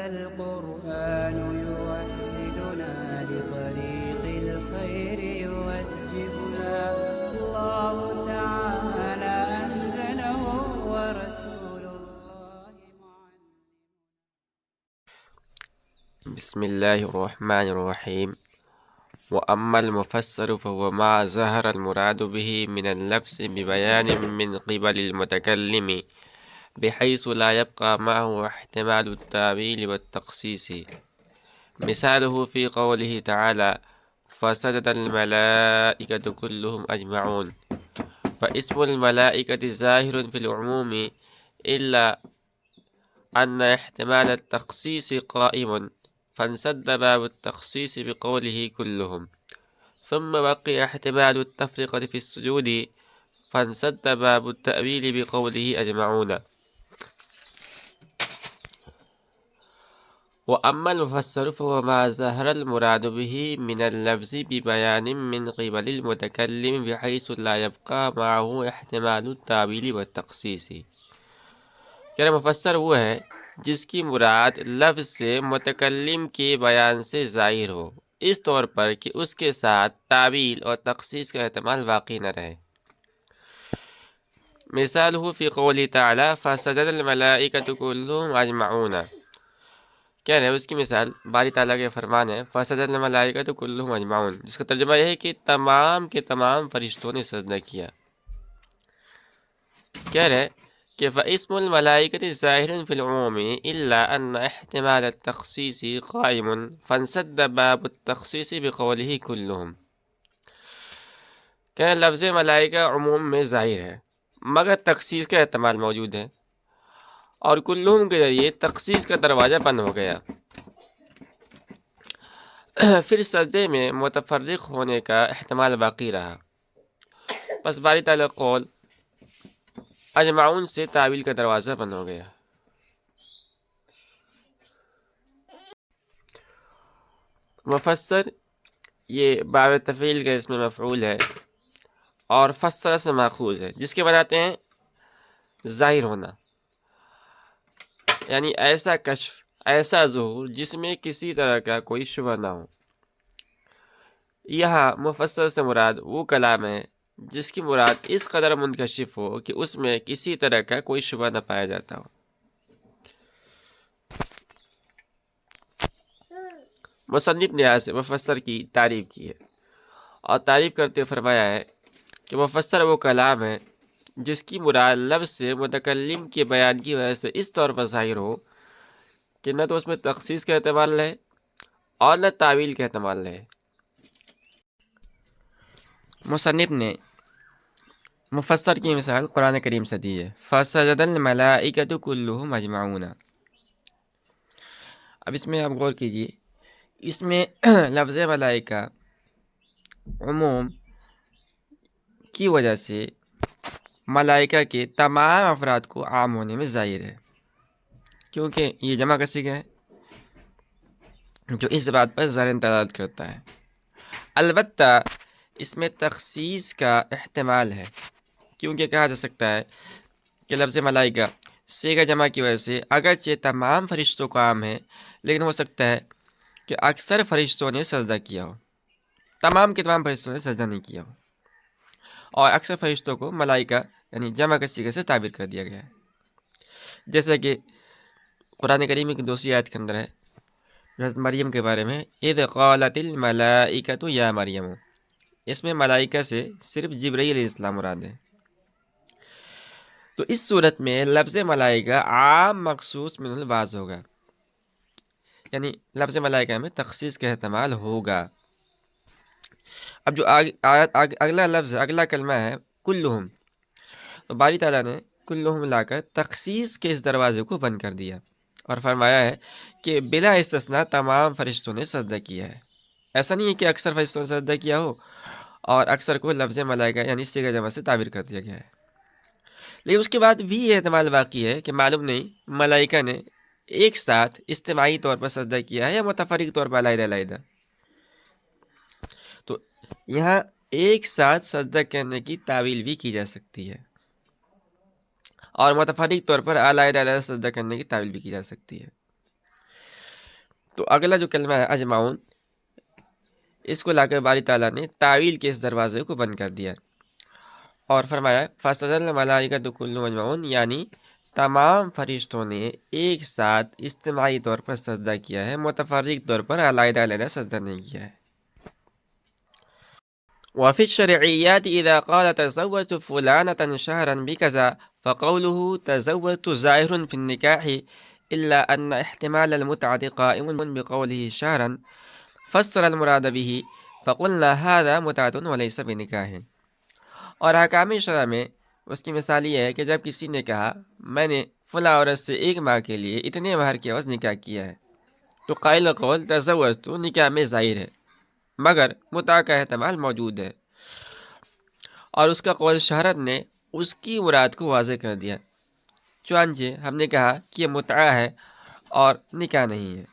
القرآن يوحدنا لطريق الخير يوجهنا الله تعالى أنزله ورسول الله بسم الله الرحمن الرحيم. وأما المفسر فهو ما ظهر المراد به من اللفظ ببيان من قبل المتكلم بحيث لا يبقى معه احتمال التأويل والتخصيص. مثاله في قوله تعالى فسجد الملائكة كلهم أجمعون، فاسم الملائكة ظاهر في العموم إلا أن احتمال التخصيص قائم، فانسد باب التخصيص بقوله كلهم، ثم بقي احتمال التفرقة في السجود، فانسد باب التأويل بقوله أجمعون. وأما المفسر فهو ما ظهر المراد به من اللفظ ببيان من قبل المتكلم بحيث لا يبقى معه احتمال التأويل والتخصيص. کیا مفسر وہ ہے جس کی مراد لفظ سے متکلم کے بیان سے ظاہر ہو، اس طور پر کہ اس کے ساتھ تعویل اور تخصیص کا احتمال باقی نہ رہے۔ مثال ہو فی قولی تعالی فسجد الملائکۃ کلہم اجمعون، کیا ہے اس کی مثال باری تعالیٰ کے فرمان ہے فسجد الملائکۃ کلہم اجمعون، جس کا ترجمہ یہ ہے کہ تمام کے تمام فرشتوں نے سجدہ کیا۔ کہہ رہے کہ فاسم الملائکۃ ظاہر فی العموم الا ان احتمال التخصیص قائم، فانسد باب التخصیص بقولہ کلہم۔ کہ لفظ ملائکہ عموم میں ظاہر ہے مگر تخصیص کا احتمال موجود ہے، اور کلہم کے ذریعے تخصیص کا دروازہ بند ہو گیا، پھر سجدے میں متفرق ہونے کا احتمال باقی رہا، پس باری تعالیٰ قول اجمعون سے تعویل کا دروازہ بند ہو گیا۔ مفسر یہ باب تفعیل کا اسم مفعول ہے اور فسر سے ماخوذ ہے، جس کے بناتے ہیں ظاہر ہونا، یعنی ایسا کشف، ایسا ظہور جس میں کسی طرح کا کوئی شبہ نہ ہو۔ یہاں مفسر سے مراد وہ کلام ہے جس کی مراد اس قدر منکشف ہو کہ اس میں کسی طرح کا کوئی شبہ نہ پایا جاتا ہو۔ مصنف نے یہاں سے مفسر کی تعریف کی ہے، اور تعریف کرتے فرمایا ہے کہ مفسر وہ کلام ہے جس کی مراد لفظ سے متکلم کے بیان کی وجہ سے اس طور پر ظاہر ہو کہ نہ تو اس میں تخصیص کا احتمال رہے اور نہ تعویل کا احتمال رہے۔ مصنف نے مفسر کی مثال قرآن کریم سے دی ہے، فَسَجَدَ الْمَلَائِكَةُ كُلُّهُمْ أَجْمَعُونَ۔ اب اس میں آپ غور کیجئے، اس میں لفظ ملائکہ عموم کی وجہ سے ملائکہ کے تمام افراد کو عام ہونے میں ظاہر ہے، کیونکہ یہ جمع کا صیغہ ہے جو اس بات پر ظاہراً دلالت کرتا ہے۔ البتہ اس میں تخصیص کا احتمال ہے، کیونکہ کہا جا سکتا ہے کہ لفظ ملائکہ صیغہ جمع کی وجہ سے اگرچہ تمام فرشتوں کو عام ہے، لیکن ہو سکتا ہے کہ اکثر فرشتوں نے سجدہ کیا ہو، تمام کے تمام فرشتوں نے سجدہ نہیں کیا ہو، اور اکثر فرشتوں کو ملائکہ یعنی جمع کے صیغے سے تعبیر کر دیا گیا ہے، جیسا کہ قرآن کریم کی دوسری آیت کے اندر ہے حضرت مریم کے بارے میں اذ قالت الملائکۃ یا مریم، اس میں ملائکہ سے صرف جبرائیل علیہ السلام مراد ہے۔ تو اس صورت میں لفظ ملائکہ عام مخصوص من البعض ہوگا، یعنی لفظ ملائکہ میں تخصیص کا احتمال ہوگا۔ اب جو اگلا لفظ ہے، اگلا کلمہ ہے کلہم، تو باری تعالیٰ نے کلہم لا کر تخصیص کے اس دروازے کو بند کر دیا اور فرمایا ہے کہ بلا استثناء تمام فرشتوں نے سجدہ کیا ہے۔ ایسا نہیں ہے کہ اکثر فرشتوں نے سجدہ کیا ہو اور اکثر کو لفظ ملائکہ یعنی صیغہ جمع سے تعبیر کر دیا گیا ہے، لیکن اس کے بعد بھی یہ احتمال باقی ہے کہ معلوم نہیں ملائکہ نے ایک ساتھ اجتماعی طور پر سجدہ کیا ہے یا متفرق طور پر علیحدہ علیحدہ۔ تو یہاں ایک ساتھ سجدہ کرنے کی تعویل بھی کی جا سکتی ہے، اور متفرق طور پر علیحدہ علیحدہ سجدہ کرنے کی تعویل بھی کی جا سکتی ہے۔ تو اگلا جو کلمہ ہے اجمعون، اس کو لا کر باری تعالیٰ نے تعویل کے اس دروازے کو بند کر دیا اور فرمایا فَسَجَدَ الْمَلَائِکَةُ كُلُّهُمْ أَجْمَعُونَ، یعنی تمام فرشتوں نے ایک ساتھ اجتماعی طور پر سجدہ کیا ہے، متفرق طور پر علیحدہ علیحدہ سجدہ نہیں کیا ہے۔ وفي الشرعيات إذا قال تزوجت فلانة شهرا بكذا فقوله تزوجت ظاهر في النكاح إلا أن احتمال المتعة قائم بقوله شهرا فسر المراد به فقلنا هذا متعة وليس بنكاح۔ اور احکام شرع میں اس کی مثال یہ ہے کہ جب کسی نے کہا میں نے فلاں عورت سے ایک ماہ کے لیے اتنے مہر کے عوض نکاح کیا ہے، تو قائل کا قول تزوجت نکاح میں ظاہر ہے مگر متع کا احتمال موجود ہے، اور اس کا قول شہرت نے اس کی مراد کو واضح کر دیا۔ چنانچہ ہم نے کہا کہ یہ متع ہے اور نکاح نہیں ہے۔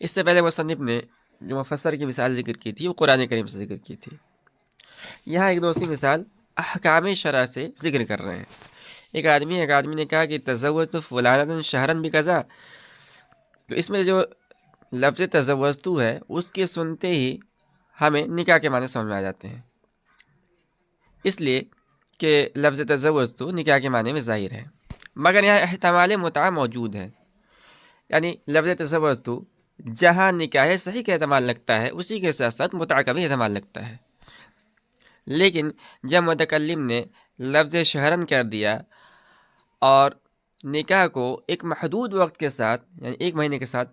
اس سے پہلے مصنف نے جو مفسر کی مثال ذکر کی تھی وہ قرآن کریم سے ذکر کی تھی۔ یہاں ایک دوسری مثال احکام شرع سے ذکر کر رہے ہیں۔ ایک آدمی نے کہا کہ تزوجت فلانۃ شہرا بکذا، تو اس میں جو لفظ تزوجت ہے اس کے سنتے ہی ہمیں نکاح کے معنی سمجھ میں آ جاتے ہیں، اس لیے کہ لفظ تزوجت نکاح کے معنی میں ظاہر ہے، مگر یہاں احتمال متع موجود ہے، یعنی لفظ تزوجت جہاں نکاح صحیح کا احتمال لگتا ہے اسی کے ساتھ ساتھ متع کا بھی احتمال لگتا ہے۔ لیکن جب متکلم نے لفظ شہرن کر دیا اور نکاح کو ایک محدود وقت کے ساتھ یعنی ایک مہینے کے ساتھ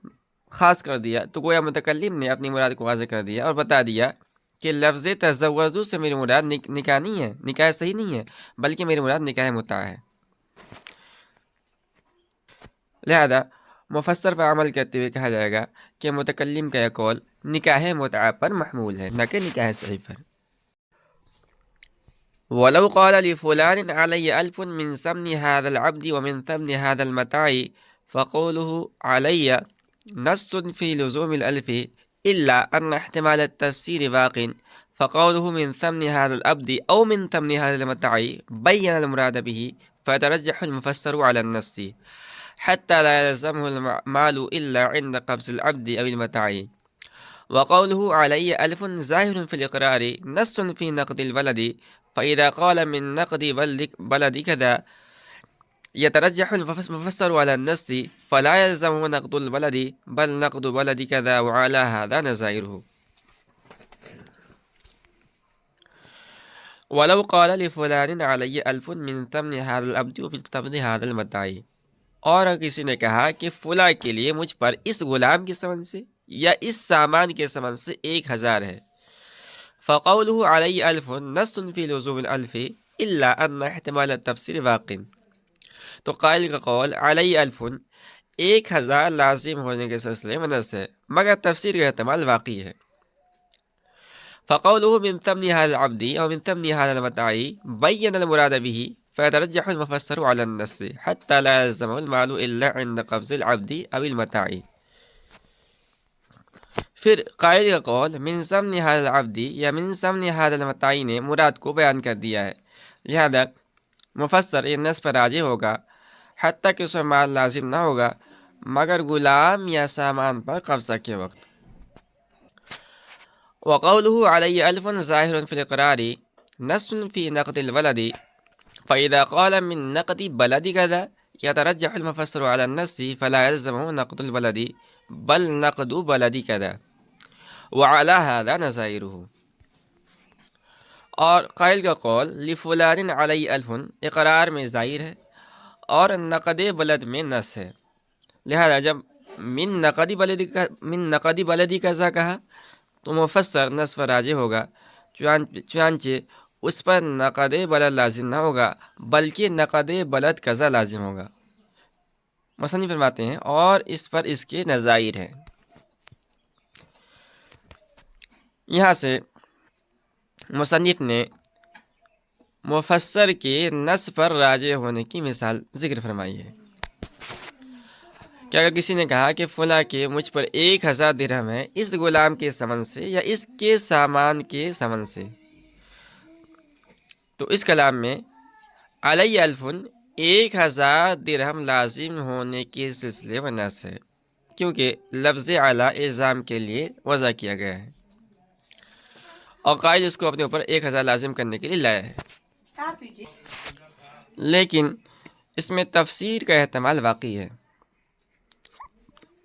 خاص کر دیا، تو گویا متکلم نے اپنی مراد کو واضح کر دیا اور بتا دیا کہ لفظ تزوجو سے میری مراد نکاح نہیں ہے، نکاح صحیح نہیں ہے، بلکہ میری مراد نکاح متع ہے۔ لہذا مفسر پر عمل کرتے ہوئے کہا جائے گا کہ متکلم کا یہ قول نکاح متع پر محمول ہے، نہ کہ نکاح صحیح پر۔ وَلَوْ قَالَ لِفُلَانٍ عَلَيَّ أَلْفٌ مِّن ثَمْنِ هَذَا الْعَبْدِ وَمِن ثَمْنِ هَذَا الْمَتَاعِ فَقَوْلُهُ عَلَيَّ نَصٌّ فِي لُزُومِ الْأَلْفِ إِلَّا أَنَّ احْتِمَالَ التَّفْسِيرِ باقٍ فَقَوْلُهُ مِن ثَمْنِ هَذَا الْعَبْدِ أَوْ مِن ثَمْنِ هَذَا الْمَتَاعِ بَيَّنَ الْمُرَادَ بِهِ فَيَتَرَجَّحُ الْمُفَسَّرُ عَلَى النَّصِّ حتى لا يلزمه المال إلا عند قبض العبد أو المتاع۔ وقوله علي ألف ظاهر في الإقرار نص في نقد البلد، فإذا قال من نقد بلد كذا يترجح المفسر على النص فلا يلزمه نقد البلد بل نقد بلد كذا، وعلى هذا نظائره۔ ولو قال لفلان علي ألف من ثمن هذا العبد ومن ثمن هذا المتاع، اور کسی نے کہا کہ فلاں کے لیے مجھ پر اس غلام کے ثمن سے یا اس سامان کے ثمن سے 1000 ہے، فقوله علی الف نص فی لزوم الالف الا ان احتمال التفسیر واقع، تو قائل کا قول علی الف 1000 لازم ہونے کے سلسلے میں نص ہے مگر تفسیر کا احتمال واقعی ہے۔ فقوله من ثمن هذا العبد او من ثمن هذا المتاع بین المراد به فيترجح المفسر على النص حتى لا يلزمه المال إلا عند قبض العبد أو المتاع۔ پھر قائل کا قول من ثمن هذا العبد یا من ثمن هذا المتاع نے مراد کو بیان کر دیا ہے، لہذا مفسر یہ نص پر راجع ہوگا حتیٰ کہ اس میں مال لازم نہ ہوگا مگر غلام یا سامان پر قبضہ کے وقت۔ وقوله علی الف ظاہر فی الاقرار نص فی نقد الولد، فإذا قال من نقد بلد كذا يترجح المفسر على النص فلا يلزمه نقد البلد بل نقد بلد كذا، وعلى هذا نظائره۔ اور قائل کا قول لفلان علی الف اقرار میں ظاہر ہے اور نقد بلد میں نص ہے، لہذا جب من نقد بلدی کذا کہا تو مفسر نص پر راجع ہوگا، چنانچہ اس پر نقد بلد لازم نہ ہوگا بلکہ نقد بلد قضا لازم ہوگا۔ مصنف فرماتے ہیں اور اس پر اس کے نظائر ہیں۔ یہاں سے مصنف نے مفسر کے نص پر راجع ہونے کی مثال ذکر فرمائی ہے کہ اگر کسی نے کہا کہ فلاں کے مجھ پر 1000 درہم ہے اس غلام کے ثمن سے یا اس کے سامان کے ثمن سے، تو اس کلام میں علی الف 1000 درہم لازم ہونے کے سلسلے میں نص ہے، کیونکہ لفظ اعلیٰ الزام کے لیے وضع کیا گیا ہے اور قائل اس کو اپنے اوپر 1000 لازم کرنے کے لیے لایا ہے، لیکن اس میں تفسیر کا احتمال واقعی ہے،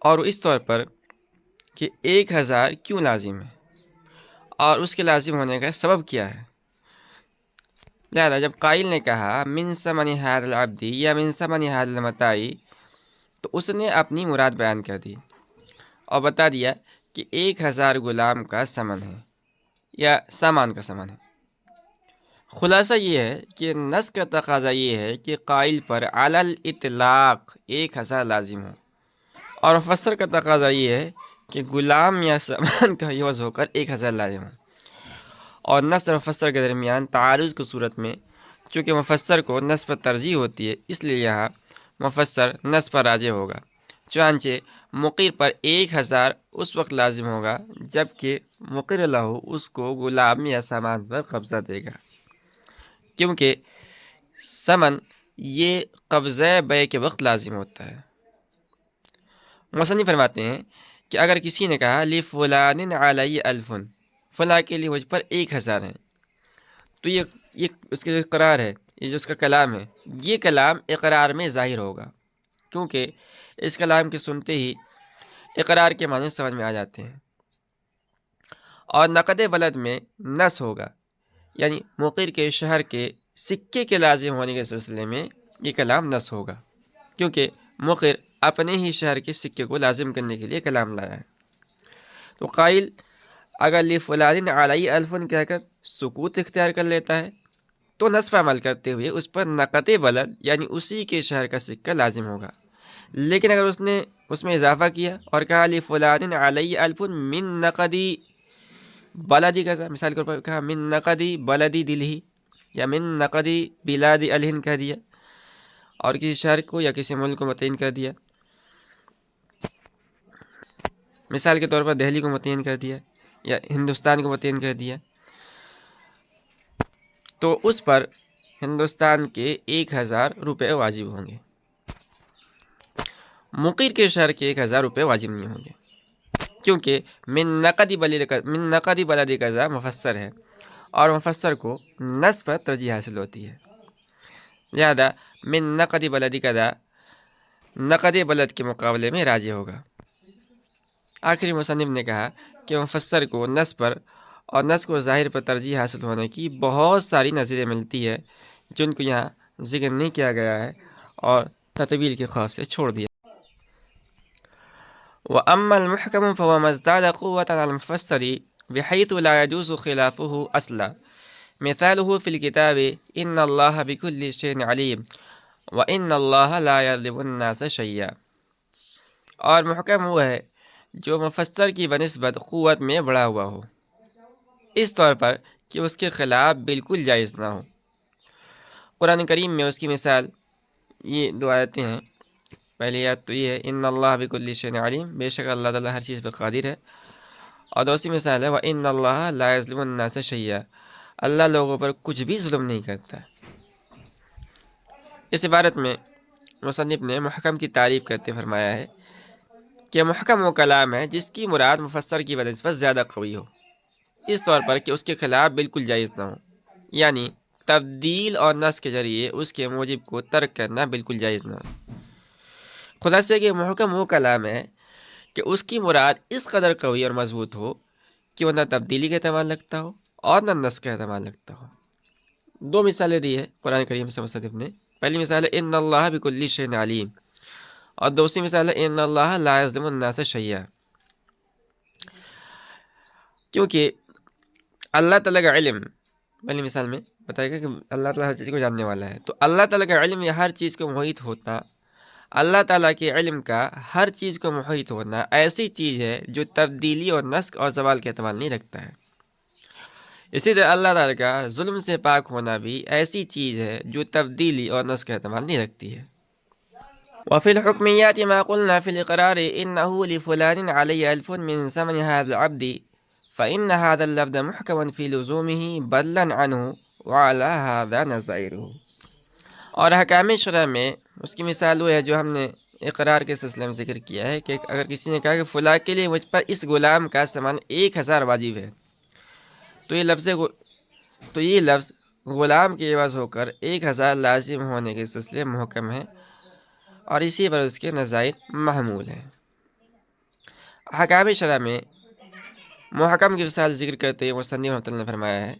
اور اس طور پر کہ 1000 کیوں لازم ہے اور اس کے لازم ہونے کا سبب کیا ہے۔ لہذا جب قائل نے کہا من ثمن ھذا العبد یا من ثمن ھذا المتاع، تو اس نے اپنی مراد بیان کر دی اور بتا دیا کہ 1000 غلام کا ثمن ہے یا سامان کا ثمن ہے۔ خلاصہ یہ ہے کہ نص کا تقاضا یہ ہے کہ قائل پر علی الاطلاق 1000 لازم ہو، اور مفسر کا تقاضا یہ ہے کہ غلام یا سامان کا عوض ہو کر 1000 لازم ہو۔ اور نص اور مفسر کے درمیان تعارض کی صورت میں چونکہ مفسر کو نص پر ترجیح ہوتی ہے، اس لیے یہاں مفسر نص پر راجح ہوگا، چنانچہ مقر پر 1000 اس وقت لازم ہوگا جبکہ مقر لہ اس کو غلام یا سامان پر قبضہ دے گا، کیونکہ ثمن یہ قبضہ بے کے وقت لازم ہوتا ہے۔ مصنف فرماتے ہیں کہ اگر کسی نے کہا لفلان علی الف، فلاں کے لیے مجھ پر 1000 ہیں، تو یہ اس کا جو اقرار ہے، یہ جو اس کا کلام ہے، یہ کلام اقرار میں ظاہر ہوگا، کیونکہ اس کلام کے سنتے ہی اقرار کے معنی سمجھ میں آ جاتے ہیں۔ اور نقد بلد میں نص ہوگا، یعنی مقر کے شہر کے سکے کے لازم ہونے کے سلسلے میں یہ کلام نص ہوگا، کیونکہ مقر اپنے ہی شہر کے سکے کو لازم کرنے کے لیے کلام لایا ہے۔ تو قائل اگر لفلان علی الف کہہ کر سکوت اختیار کر لیتا ہے تو نص پر عمل کرتے ہوئے اس پر نقد بلد یعنی اسی کے شہر کا سکہ لازم ہوگا، لیکن اگر اس نے اس میں اضافہ کیا اور کہا لفلان علی الف من نقدی بلدی کا، مثال کے طور پر کہا من نقدی بلدی دلہی یا من نقدی بلاد الہند کہہ دیا، اور کسی شہر کو یا کسی ملک کو متعین کر دیا، مثال کے طور پر دہلی کو متعین کر دیا یا ہندوستان کو متعین کر دیا، تو اس پر ہندوستان کے 1000 روپے واجب ہوں گے، مقر کے شہر کے 1000 روپے واجب نہیں ہوں گے، کیونکہ من نقدی بلدی قضا مفسر ہے اور مفسر کو نص پر ترجیح حاصل ہوتی ہے، لہذا من نقدی بلدی قضا نقد بلد کے مقابلے میں راجح ہوگا۔ آخری مصنف نے کہا کہ مفسر کو نص پر اور نص کو ظاہر پر ترجیح حاصل ہونے کی بہت ساری نظریں ملتی ہے جن کو یہاں ذکر نہیں کیا گیا ہے اور تطویل کے خوف سے چھوڑ دیا۔ وَأَمَّا الْمُحْكَمُ فَهُوَ مَا ازْدَادَ قُوَّةً عَلَى الْمُفَسِّرِ بِحَيْثُ لَا يَجُوزُ خِلَافُهُ أَصْلًا، مِثَالُهُ فِي الْكِتَابِ إِنَّ اللَّهَ بِكُلِّ شَيْءٍ عَلِيمٌ وَإِنَّ اللَّهَ لَا يَظْلِمُ النَّاسَ شَيْئًا۔ اور محکم وہ ہے جو مفسر کی بنسبت قوت میں بڑھا ہوا ہو، اس طور پر کہ اس کے خلاف بالکل جائز نہ ہو۔ قرآن کریم میں اس کی مثال یہ 2 آیتیں ہیں۔ پہلی آیت تو یہ ہے ان اللہ بکل شیء علیم، بے شک اللہ تعالیٰ ہر چیز پہ قادر ہے، اور دوسری مثال ہے وَإِنَّ اللَّهَ لَا يَظْلِمُ النَّاسَ شَيْئًا، اللہ لوگوں پر کچھ بھی ظلم نہیں کرتا۔ اس عبارت میں مصنف نے محکم کی تعریف کرتے فرمایا ہے کہ محکم وہ کلام ہے جس کی مراد مفسر کی بنسبت زیادہ قوی ہو، اس طور پر کہ اس کے خلاف بالکل جائز نہ ہو، یعنی تبدیل اور نص کے ذریعے اس کے موجب کو ترک کرنا بالکل جائز نہ ہو۔ خلاصہ کہ محکم وہ کلام ہے کہ اس کی مراد اس قدر قوی اور مضبوط ہو کہ وہ نہ تبدیلی کا احتمال رکھتا ہو اور نہ نص کا احتمال رکھتا ہو۔ 2 مثالیں دی ہے قرآن کریم سے مصنف نے۔ پہلی مثال ہے ان اللہ بکل شیء علیم، اور دوسری مثال ہے ان اللہ لا یظلم الناس شیئا، کیونکہ اللہ تعالیٰ کا علم پہلی مثال میں بتائے گا کہ اللہ تعالیٰ ہر چیز کو جاننے والا ہے، تو اللہ تعالیٰ کا علم یا ہر چیز کو محیط ہوتا، اللہ تعالیٰ کے علم کا ہر چیز کو محیط ہونا ایسی چیز ہے جو تبدیلی اور نسخ اور زوال کے احتمال نہیں رکھتا ہے۔ اسی طرح اللہ تعالیٰ کا ظلم سے پاک ہونا بھی ایسی چیز ہے جو تبدیلی اور نسخ کا احتمال نہیں رکھتی ہے۔ وفي الحكميات ما قلنا في الإقرار إنه لفلان علي ألف من ثمن هذا العبد فإن هذا اللفظ محكم في لزومه بدلا عنه وعلى هذا نظائره۔ اور حکام شرع میں اس کی مثال وہ ہے جو ہم نے اقرار کے سلسلے میں ذکر کیا ہے کہ اگر کسی نے کہا کہ فلاں کے لیے مجھ پر اس غلام کا ثمن 1000 واجب ہے، تو یہ لفظ غلام کے عوض ہو کر 1000 لازم ہونے کے سلسلے محکم ہے، اور اسی پر اس کے نظائر محمول ہیں۔ احکام شرع میں محکم کی مثال ذکر کرتے ہوئے مصنف رحمۃ اللہ نے فرمایا ہے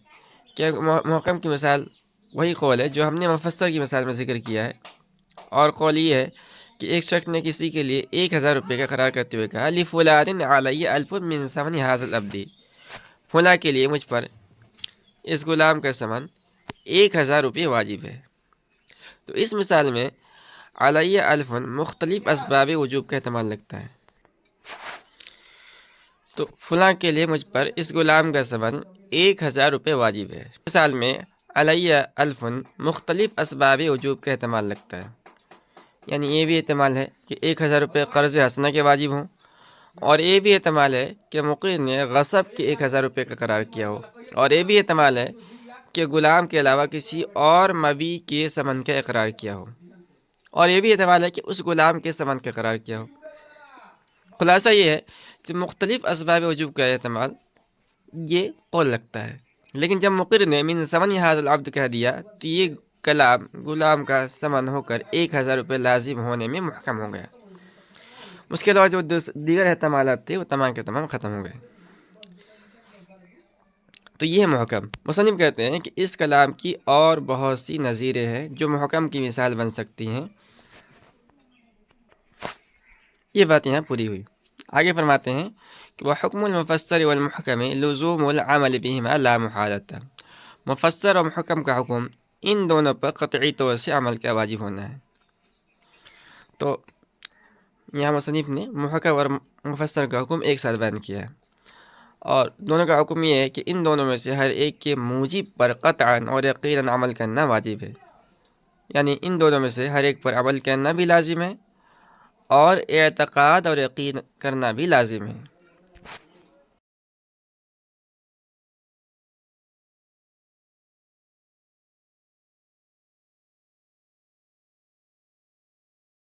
کہ محکم کی مثال وہی قول ہے جو ہم نے مفسر کی مثال میں ذکر کیا ہے، اور قول یہ ہے کہ ایک شخص نے کسی کے لیے 1000 روپے کا قرار کرتے ہوئے کہا لفلان علی الف من ثمن ھذا العبد، فلاں کے لیے مجھ پر اس غلام کا ثمن 1000 روپے واجب ہے۔ تو اس مثال میں علی الف مختلف اسباب وجوب کا احتمال لگتا ہے، تو فلاں کے لیے مجھ پر اس غلام کا ثمن 1000 روپے واجب ہے۔ مثال میں علی الف مختلف اسباب وجوب کا احتمال لگتا ہے، یعنی یہ بھی احتمال ہے کہ 1000 روپے قرض حسنہ کے واجب ہوں، اور یہ بھی احتمال ہے کہ مقر نے غصب کے 1000 روپے کا قرار کیا ہو، اور یہ بھی احتمال ہے کہ غلام کے علاوہ کسی اور مبی کے ثمن کا اقرار کیا ہو، اور یہ بھی احتمال ہے کہ اس غلام کے ثمن کا قرار کیا ہو۔ خلاصہ یہ ہے کہ مختلف اسباب وجوب کا احتمال یہ قول لگتا ہے، لیکن جب مقر نے من ثمن ھذا العبد کہہ دیا تو یہ کلام غلام کا ثمن ہو کر 1000 روپے لازم ہونے میں محکم ہو گیا۔ اس کے علاوہ جو دیگر احتمالات تھے وہ تمام کے تمام ختم ہو گئے۔ تو یہ ہے محکم۔ مصنف کہتے ہیں کہ اس کلام کی اور بہت سی نظیریں ہیں جو محکم کی مثال بن سکتی ہیں۔ یہ بات یہاں پوری ہوئی۔ آگے فرماتے ہیں کہ وحکم المفسر والمحکم لزوم العمل بہما لا محالۃ، مفسر اور محکم کا حکم ان دونوں پر قطعی طور سے عمل کا واجب ہونا ہے۔ تو یہاں مصنف نے محکم اور مفسر کا حکم ایک ساتھ بیان کیا ہے، اور دونوں کا حکم یہ ہے کہ ان دونوں میں سے ہر ایک کے موجب پر قطعاً اور یقیناً عمل کرنا واجب ہے، یعنی ان دونوں میں سے ہر ایک پر عمل کرنا بھی لازم ہے اور اعتقاد اور یقین کرنا بھی لازم ہے۔